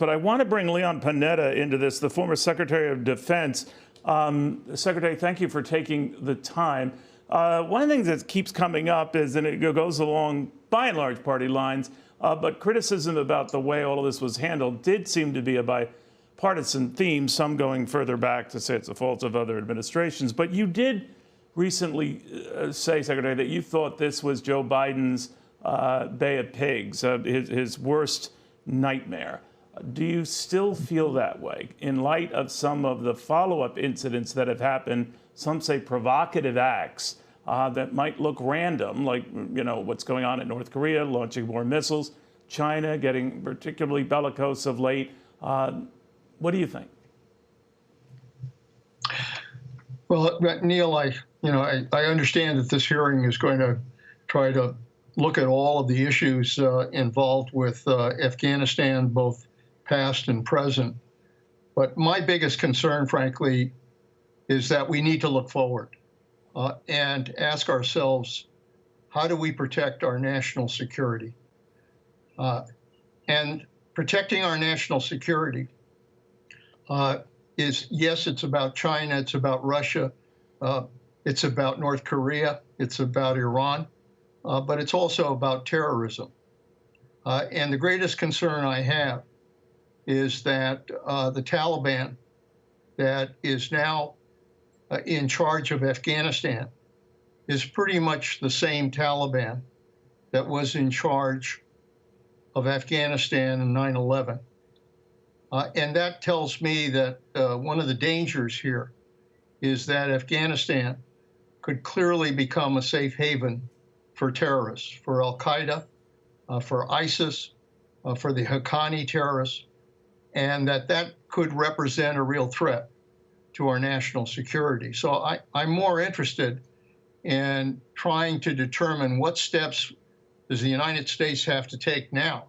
but I want to bring Leon Panetta into this, the former Secretary of Defense. Secretary, thank you for taking the time. One of the things that keeps coming up is, and it goes along by and large party lines, but criticism about the way all of this was handled did seem to be a bipartisan theme, some going further back to say it's the fault of other administrations. But you did recently say, Secretary, that you thought this was Joe Biden's Bay of Pigs, his worst nightmare. Do you still feel that way in light of some of the follow-up incidents that have happened, some say provocative acts that might look random, like what's going on in North Korea, launching more missiles, China getting particularly bellicose of late? What do you think? Well, Neil, I understand that this hearing is going to try to look at all of the issues involved with Afghanistan, both past and present. But my biggest concern, frankly, is that we need to look forward and ask ourselves, how do we protect our national security? And protecting our national security is, yes, it's about China, it's about Russia, it's about North Korea, it's about Iran, but it's also about terrorism. And the greatest concern I have is that the Taliban that is now in charge of Afghanistan is pretty much the same Taliban that was in charge of Afghanistan in 9/11. And that tells me that one of the dangers here is that Afghanistan could clearly become a safe haven for terrorists, for Al-Qaeda, for ISIS, for the Haqqani terrorists, and that could represent a real threat to our national security. So I'm more interested in trying to determine what steps does the United States have to take now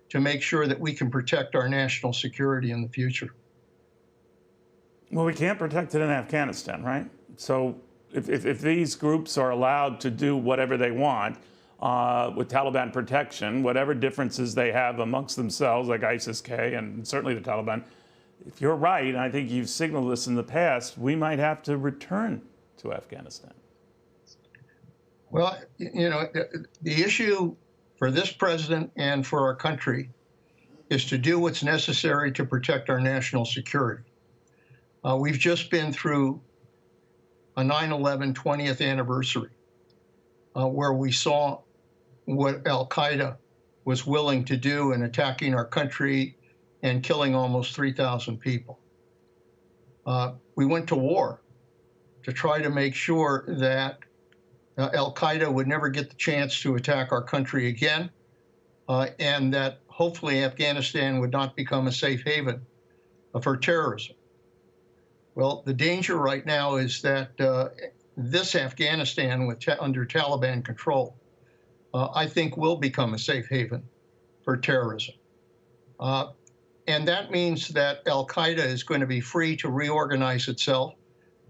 to make sure that we can protect our national security in the future. Well, we can't protect it in Afghanistan, right? So if these groups are allowed to do whatever they want with Taliban protection, whatever differences they have amongst themselves, like ISIS-K and certainly the Taliban, if you're right, and I think you've signaled this in the past, we might have to return to Afghanistan. Well, the issue for this president and for our country is to do what's necessary to protect our national security. We've just been through a 9/11 20th anniversary where we saw what Al-Qaeda was willing to do in attacking our country and killing almost 3,000 people. We went to war to try to make sure that Al-Qaeda would never get the chance to attack our country again, and that hopefully Afghanistan would not become a safe haven for terrorism. Well, the danger right now is that this Afghanistan under Taliban control, I think will become a safe haven for terrorism. And that means that Al-Qaeda is going to be free to reorganize itself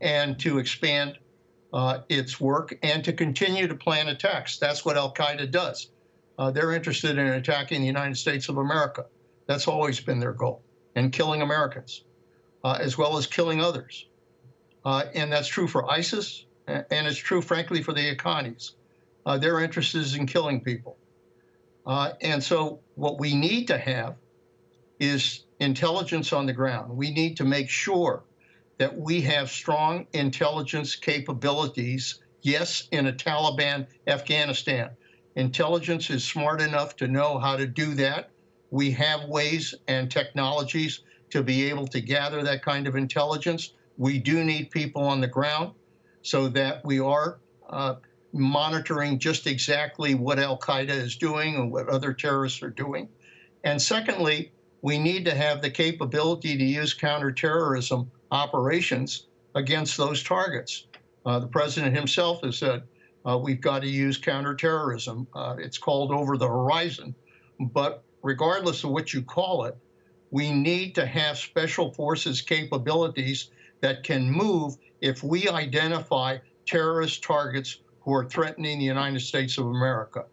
and to expand its work and to continue to plan attacks. That's what Al-Qaeda does. They're interested in attacking the United States of America. That's always been their goal, and killing Americans, as well as killing others. And that's true for ISIS, and it's true, frankly, for the Haqqanis. Their interest is in killing people. And so what we need to have is intelligence on the ground. We need to make sure that we have strong intelligence capabilities, yes, in a Taliban Afghanistan. Intelligence is smart enough to know how to do that. We have ways and technologies to be able to gather that kind of intelligence. We do need people on the ground so that we are monitoring just exactly what Al-Qaeda is doing and what other terrorists are doing. And secondly, we need to have the capability to use counterterrorism operations against those targets. The president himself has said we've got to use counterterrorism. It's called over the horizon. But regardless of what you call it, we need to have special forces capabilities that can move if we identify terrorist targets who are threatening the United States of America.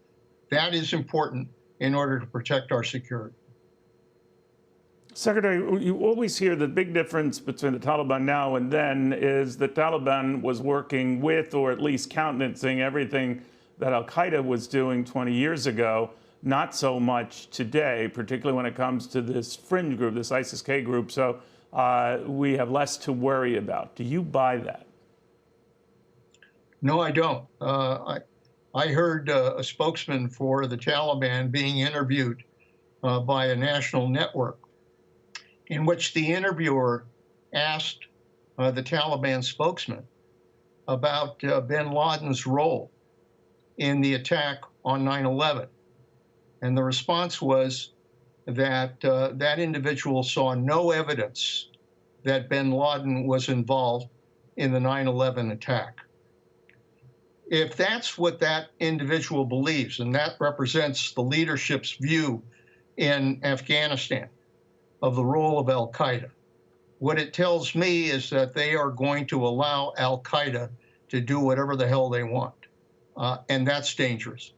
That is important in order to protect our security. Secretary, you always hear the big difference between the Taliban now and then is the Taliban was working with, or at least countenancing, everything that al-Qaeda was doing 20 years ago. Not so much today, particularly when it comes to this fringe group, this ISIS-K group. So we have less to worry about. Do you buy that? No, I don't. I heard a spokesman for the Taliban being interviewed by a national network, in which the interviewer asked the Taliban spokesman about bin Laden's role in the attack on 9/11. And the response was that that individual saw no evidence that bin Laden was involved in the 9/11 attack. If that's what that individual believes, and that represents the leadership's view in Afghanistan of the role of al-Qaeda, what it tells me is that they are going to allow al-Qaeda to do whatever the hell they want. And that's dangerous.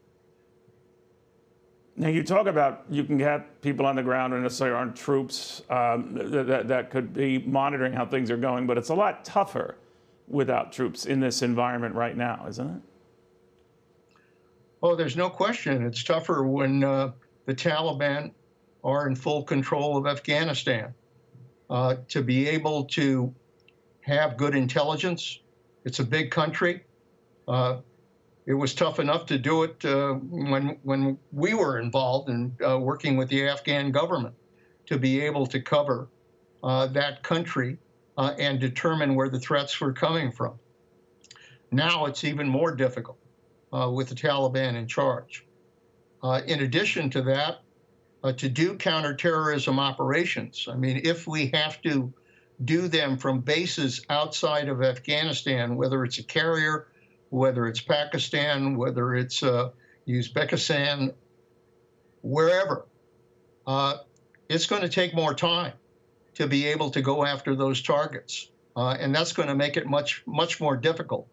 Now, you talk about you can get people on the ground and necessarily aren't troops that could be monitoring how things are going, but it's a lot tougher without troops in this environment right now, isn't it? Oh, there's no question. It's tougher when the Taliban are in full control of Afghanistan. To be able to have good intelligence, it's a big country. It was tough enough to do it when we were involved in working with the Afghan government to be able to cover that country and determine where the threats were coming from. Now it's even more difficult with the Taliban in charge. In addition to that, to do counterterrorism operations, I mean, if we have to do them from bases outside of Afghanistan, whether it's a carrier, whether it's Pakistan, whether it's Uzbekistan, wherever, it's going to take more time to be able to go after those targets. And that's going to make it much, much more difficult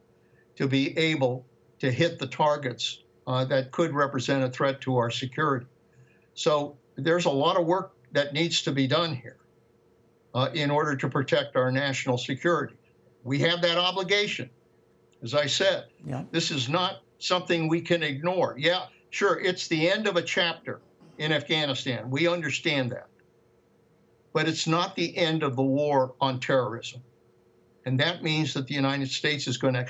to be able to hit the targets that could represent a threat to our security. So there's a lot of work that needs to be done here in order to protect our national security. We have that obligation. As I said, This is not something we can ignore. Yeah, sure, it's the end of a chapter in Afghanistan. We understand that. But it's not the end of the war on terrorism. And that means that the United States is going to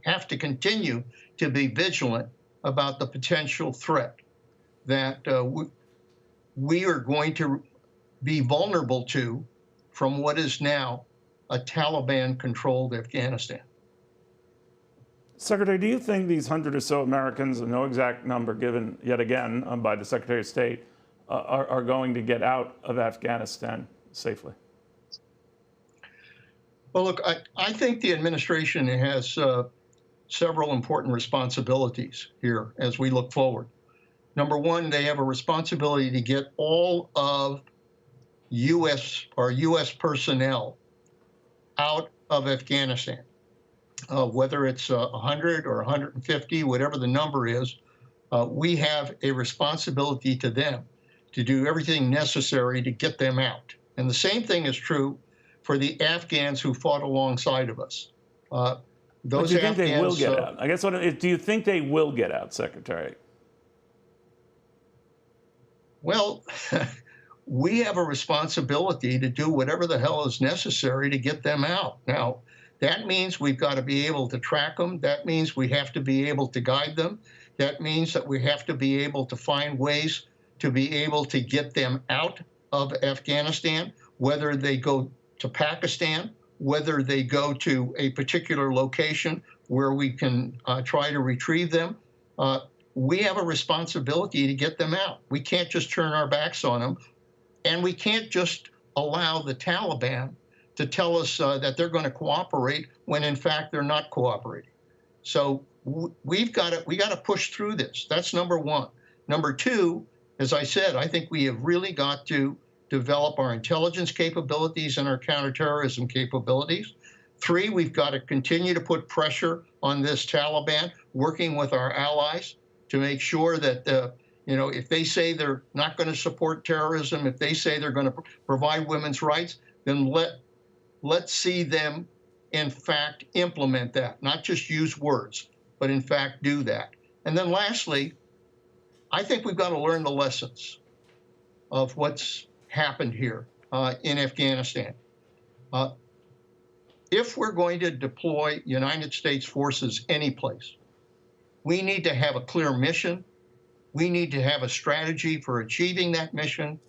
have to continue to be vigilant about the potential threat that we are going to be vulnerable to from what is now a Taliban-controlled Afghanistan. Secretary, do you think these 100 or so Americans, and no exact number given yet again by the Secretary of State, are going to get out of Afghanistan safely? Well, look, I think the administration has several important responsibilities here as we look forward. Number one, they have a responsibility to get all of U.S. personnel out of Afghanistan. Whether it's 100 or 150, whatever the number is, we have a responsibility to them to do everything necessary to get them out. And the same thing is true for the Afghans who fought alongside of us. Do you think they will get out? I guess do you think they will get out, Secretary? Well, we have a responsibility to do whatever the hell is necessary to get them out. Now, that means we've got to be able to track them. That means we have to be able to guide them. That means that we have to be able to find ways to be able to get them out of Afghanistan, whether they go to Pakistan, whether they go to a particular location where we can try to retrieve them. We have a responsibility to get them out. We can't just turn our backs on them, and we can't just allow the Taliban to tell us that they're going to cooperate when in fact they're not cooperating. So we got to push through this. That's number one. Number two, as I said, I think we have really got to develop our intelligence capabilities and our counterterrorism capabilities. Three, we've got to continue to put pressure on this Taliban, working with our allies to make sure that if they say they're not going to support terrorism, if they say they're going to provide women's rights, then let's see them, in fact, implement that, not just use words, but in fact do that. And then lastly, I think we've got to learn the lessons of what's happened here in Afghanistan. If we're going to deploy United States forces anyplace, we need to have a clear mission. We need to have a strategy for achieving that mission,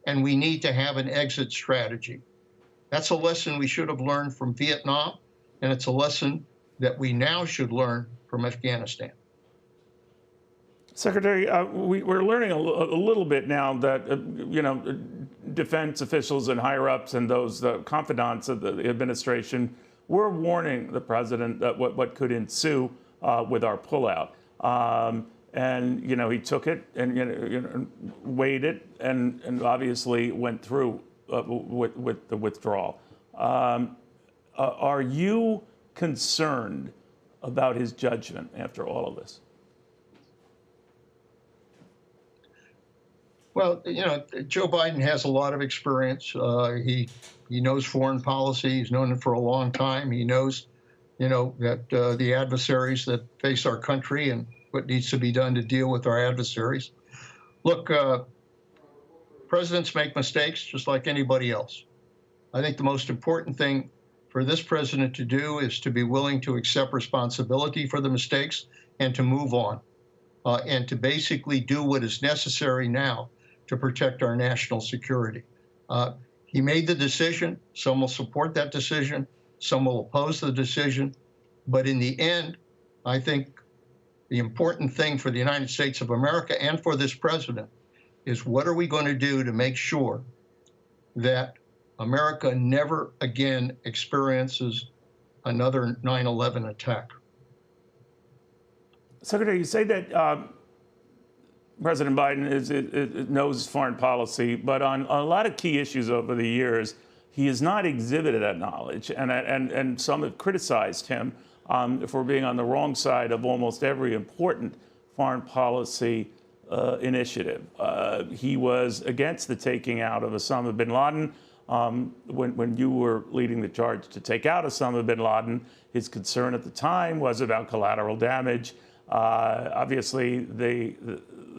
and we need to have an exit strategy. That's a lesson we should have learned from Vietnam, and it's a lesson that we now should learn from Afghanistan. Secretary, we're learning a little bit now that, defense officials and higher-ups and those confidants of the administration were warning the president that what could ensue with our pullout. And, he took it and, weighed it and obviously went through with the withdrawal. Are you concerned about his judgment after all of this? Well, Joe Biden has a lot of experience. He knows foreign policy. He's known it for a long time. He knows, that the adversaries that face our country and what needs to be done to deal with our adversaries. Look, presidents make mistakes just like anybody else. I think the most important thing for this president to do is to be willing to accept responsibility for the mistakes and to move on, and to basically do what is necessary now to protect our national security. He made the decision. Some will support that decision. Some will oppose the decision. But in the end, I think the important thing for the United States of America and for this president is what are we going to do to make sure that America never again experiences another 9/11 attack. Secretary, you say that President Biden knows foreign policy, but on a lot of key issues over the years, he has not exhibited that knowledge, and some have criticized him for being on the wrong side of almost every important foreign policy initiative. He was against the taking out of Osama bin Laden. When you were leading the charge to take out Osama bin Laden, his concern at the time was about collateral damage. Obviously, the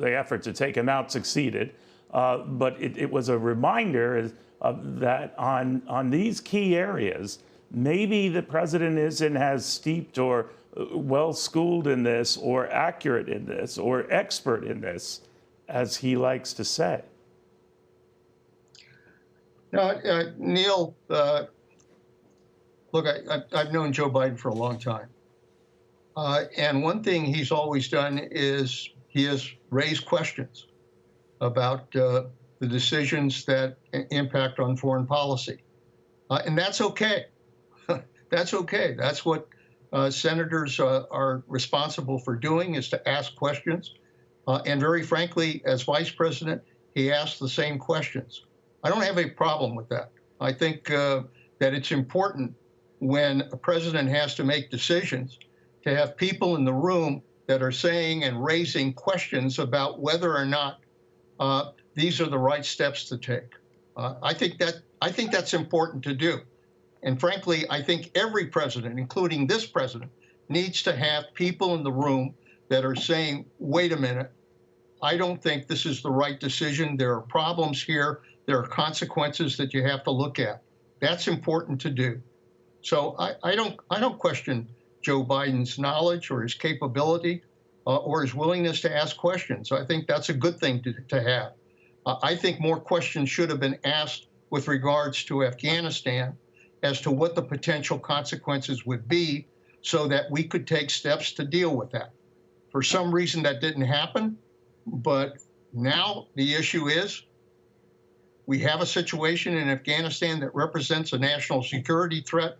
effort to take him out succeeded, but it was a reminder that on these key areas, maybe the president isn't as steeped or well-schooled in this or accurate in this or expert in this as he likes to say. Now, Neil, look, I've known Joe Biden for a long time. And one thing he's always done is he has raised questions about the decisions that impact on foreign policy. And that's okay. That's okay. That's what senators are responsible for doing, is to ask questions. And very frankly, as vice president, he asked the same questions. I don't have a problem with that. I think that it's important when a president has to make decisions to have people in the room that are saying and raising questions about whether or not these are the right steps to take. I think that's important to do. And frankly, I think every president, including this president, needs to have people in the room that are saying, wait a minute, I don't think this is the right decision. There are problems here. There are consequences that you have to look at. That's important to do. So I don't question Joe Biden's knowledge or his capability or his willingness to ask questions. I think that's a good thing to have. I think more questions should have been asked with regards to Afghanistan as to what the potential consequences would be so that we could take steps to deal with that. For some reason, that didn't happen. But now the issue is we have a situation in Afghanistan that represents a national security threat.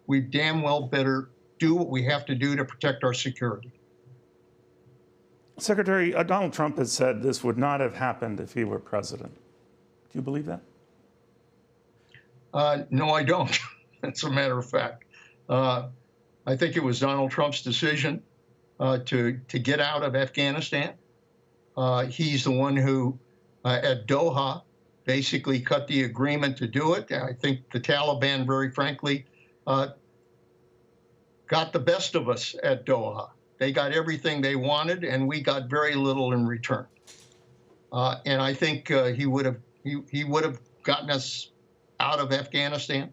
We damn well better do what we have to do to protect our security. Secretary, Donald Trump has said this would not have happened if he were president. Do you believe that? No, I don't. As a matter of fact. I think it was Donald Trump's decision to get out of Afghanistan. He's the one who, at Doha, basically cut the agreement to do it. I think the Taliban, very frankly, got the best of us at Doha. They got everything they wanted, and we got very little in return. And I think he would have gotten us out of Afghanistan,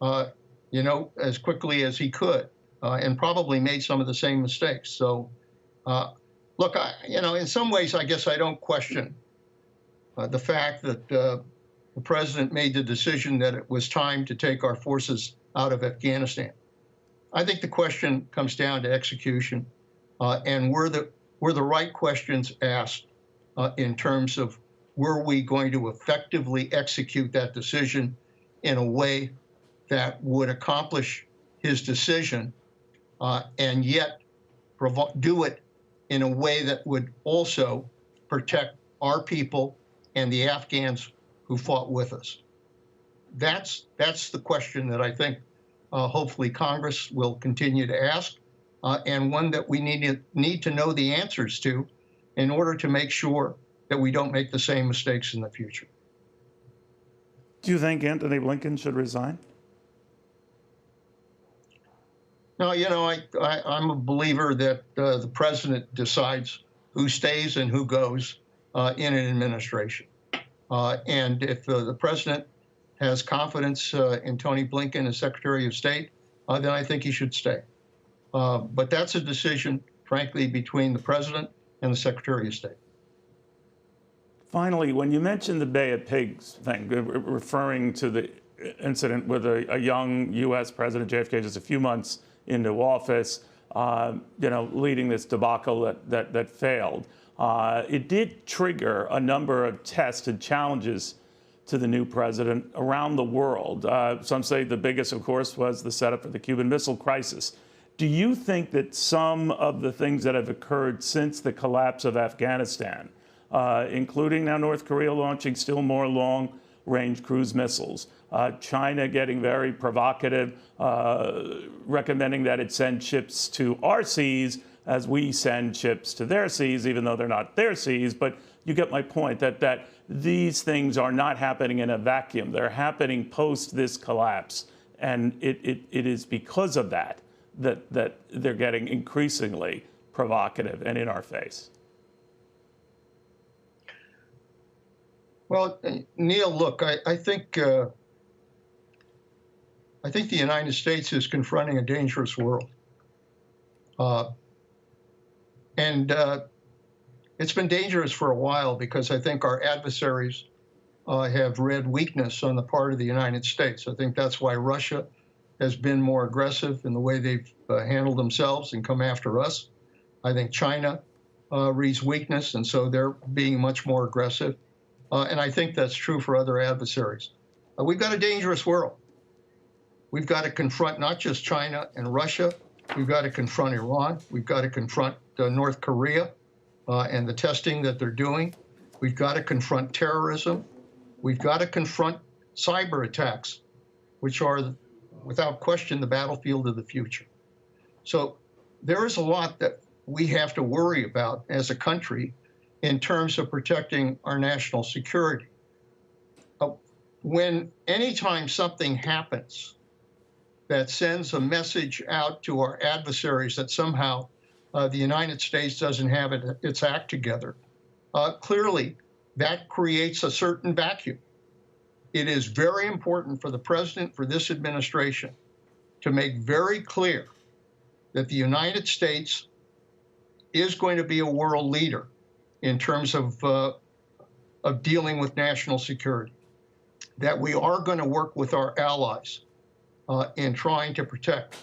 as quickly as he could, and probably made some of the same mistakes. So, look, in some ways, I guess I don't question the fact that the president made the decision that it was time to take our forces out of Afghanistan. I think the question comes down to execution, and were the right questions asked in terms of were we going to effectively execute that decision in a way that would accomplish his decision, and yet do it in a way that would also protect our people and the Afghans who fought with us. That's the question that I think hopefully Congress will continue to ask, and one that we need to know the answers to in order to make sure that we don't make the same mistakes in the future. Do you think Antony Blinken should resign? No, I'm a believer that the president decides who stays and who goes in an administration. And if the president has confidence in Tony Blinken as Secretary of State, then I think he should stay. But that's a decision, frankly, between the president and the Secretary of State. Finally, when you mentioned the Bay of Pigs thing, referring to the incident with a young U.S. President JFK just a few months into office, leading this debacle that failed, it did trigger a number of tests and challenges to the new president around the world. Some say the biggest, of course, was the setup for the Cuban Missile Crisis. Do you think that some of the things that have occurred since the collapse of Afghanistan, including now North Korea launching still more long-range cruise missiles, China getting very provocative, recommending that it send ships to our seas as we send ships to their seas, even though they're not their seas, but you get my point, that these things are not happening in a vacuum. They're happening post this collapse, and it is because of that they're getting increasingly provocative and in our face. Well, Neil, look, I think the United States is confronting a dangerous world, and it's been dangerous for a while because I think our adversaries have read weakness on the part of the United States. I think that's why Russia has been more aggressive in the way they've handled themselves and come after us. I think China reads weakness, and so they're being much more aggressive. And I think that's true for other adversaries. We've got a dangerous world. We've got to confront not just China and Russia. We've got to confront Iran. We've got to confront North Korea and the testing that they're doing. We've got to confront terrorism. We've got to confront cyber attacks, which are, without question, the battlefield of the future. So there is a lot that we have to worry about as a country in terms of protecting our national security. Anytime something happens that sends a message out to our adversaries that somehow the United States doesn't have its act together, clearly that creates a certain vacuum. It is very important for the president, for this administration, to make very clear that the United States is going to be a world leader in terms of dealing with national security, that we are going to work with our allies in trying to protect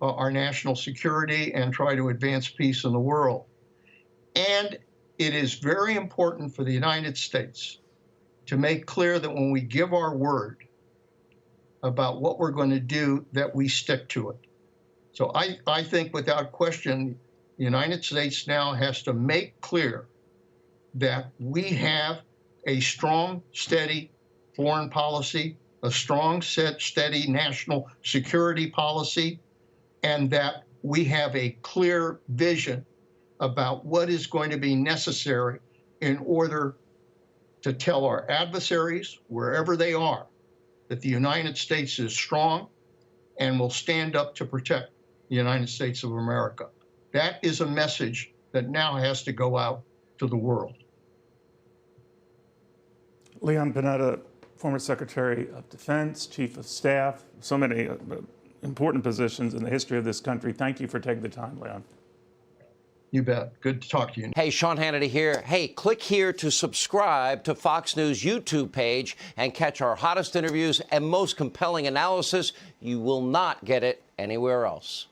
our national security and try to advance peace in the world. And it is very important for the United States to make clear that when we give our word about what we're going to do, that we stick to it. So I think without question, the United States now has to make clear that we have a strong, steady foreign policy, a strong, steady national security policy, and that we have a clear vision about what is going to be necessary in order to tell our adversaries, wherever they are, that the United States is strong and will stand up to protect the United States of America. That is a message that now has to go out to the world. Leon Panetta, former Secretary of Defense, Chief of Staff, so many important positions in the history of this country. Thank you for taking the time, Leon. You bet. Good to talk to you. Hey, Sean Hannity here. Hey, click here to subscribe to Fox News YouTube page and catch our hottest interviews and most compelling analysis. You will not get it anywhere else.